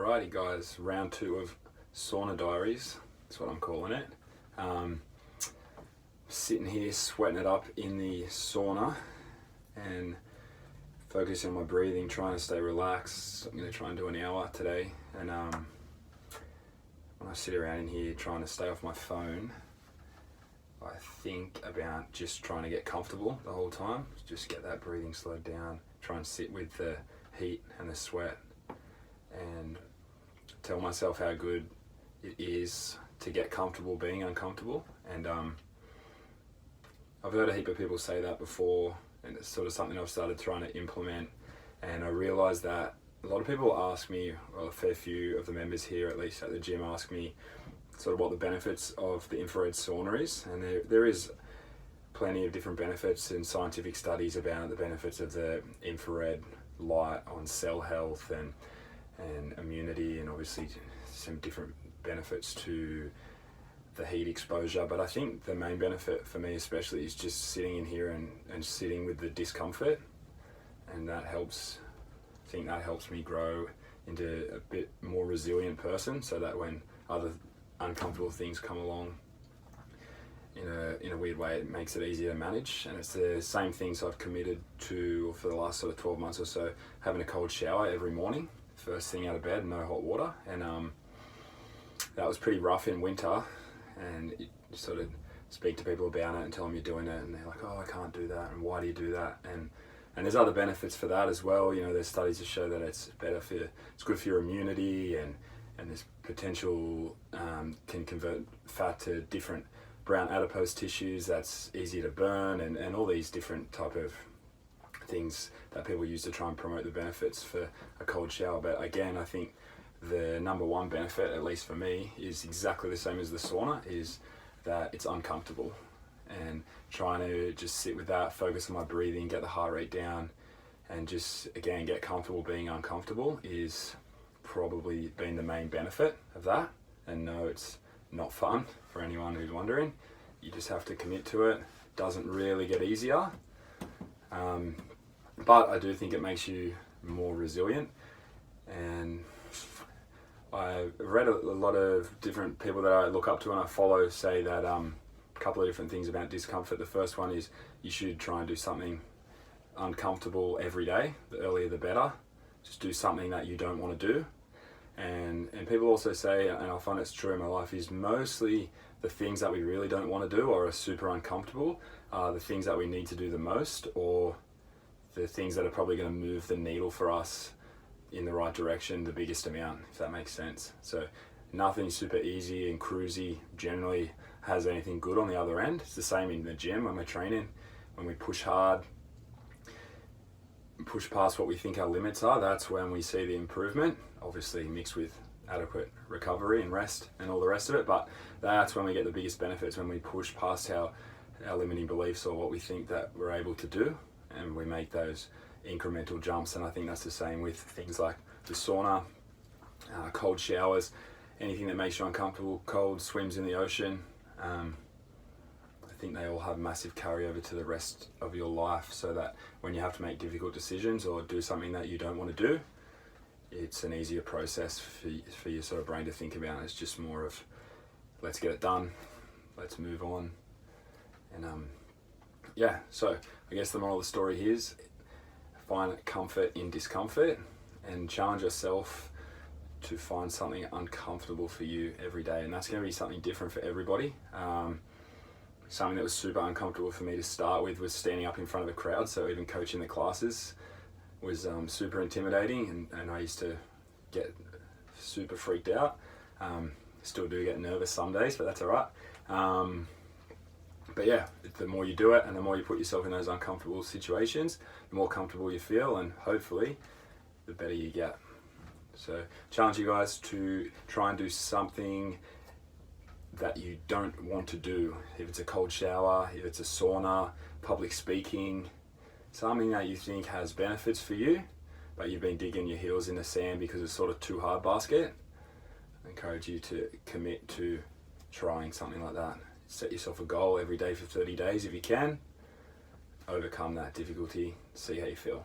Alrighty guys, round 2 of Sauna Diaries, that's what I'm calling it. Sitting here sweating it up in the sauna and focusing on my breathing, trying to stay relaxed. I'm going to try and do an hour today, and when I sit around in here trying to stay off my phone, I think about just trying to get comfortable the whole time, just get that breathing slowed down, try and sit with the heat and the sweat and tell myself how good it is to get comfortable being uncomfortable. And I've heard a heap of people say that before, and it's sort of something I've started trying to implement. And I realised that a lot of people ask me, well, a fair few of the members here, at least at the gym, ask me sort of what the benefits of the infrared sauna is. And there is plenty of different benefits and scientific studies about the benefits of the infrared light on cell health and immunity, and obviously some different benefits to the heat exposure. But I think the main benefit for me especially is just sitting in here and sitting with the discomfort, and that helps. I think that helps me grow into a bit more resilient person, so that when other uncomfortable things come along in a weird way, it makes it easier to manage. And it's the same things I've committed to for the last sort of 12 months or so, having a cold shower every morning, first thing out of bed, no hot water. And that was pretty rough in winter, and you sort of speak to people about it and tell them you're doing it, and they're like, oh, I can't do that, and why do you do that? And there's other benefits for that as well. You know, there's studies that show that it's good for your immunity, and there's potential can convert fat to different brown adipose tissues that's easier to burn, and all these different type of things that people use to try and promote the benefits for a cold shower. But again, I think the number one benefit, at least for me, is exactly the same as the sauna, is that it's uncomfortable. And trying to just sit with that, focus on my breathing, get the heart rate down, and just again get comfortable being uncomfortable is probably been the main benefit of that. And no, it's not fun for anyone who's wondering. You just have to commit to it. It doesn't really get easier, but I do think it makes you more resilient. And I've read a lot of different people that I look up to and I follow say that a couple of different things about discomfort. The first one is you should try and do something uncomfortable every day. The earlier the better. Just do something that you don't want to do. And people also say, and I find it's true in my life, is mostly the things that we really don't want to do or are super uncomfortable are the things that we need to do the most, or the things that are probably going to move the needle for us in the right direction the biggest amount, if that makes sense. So nothing super easy and cruisy generally has anything good on the other end. It's the same in the gym when we're training. When we push hard, push past what we think our limits are, that's when we see the improvement, obviously mixed with adequate recovery and rest and all the rest of it. But that's when we get the biggest benefits, when we push past our limiting beliefs or what we think that we're able to do, and we make those incremental jumps. And I think that's the same with things like the sauna, cold showers, anything that makes you uncomfortable, cold swims in the ocean. I think they all have massive carryover to the rest of your life, so that when you have to make difficult decisions or do something that you don't want to do, it's an easier process for your sort of brain to think about. It's just more of, let's get it done, let's move on. And so I guess the moral of the story here is find comfort in discomfort and challenge yourself to find something uncomfortable for you every day. And that's going to be something different for everybody. Something that was super uncomfortable for me to start with was standing up in front of a crowd. So even coaching the classes was super intimidating, and I used to get super freaked out. Still do get nervous some days, but that's all right. But yeah, the more you do it and the more you put yourself in those uncomfortable situations, the more comfortable you feel, and hopefully the better you get. So challenge you guys to try and do something that you don't want to do. If it's a cold shower, if it's a sauna, public speaking, something that you think has benefits for you, but you've been digging your heels in the sand because it's sort of too hard basket. I encourage you to commit to trying something like that. Set yourself a goal every day for 30 days if you can. Overcome that difficulty, see how you feel.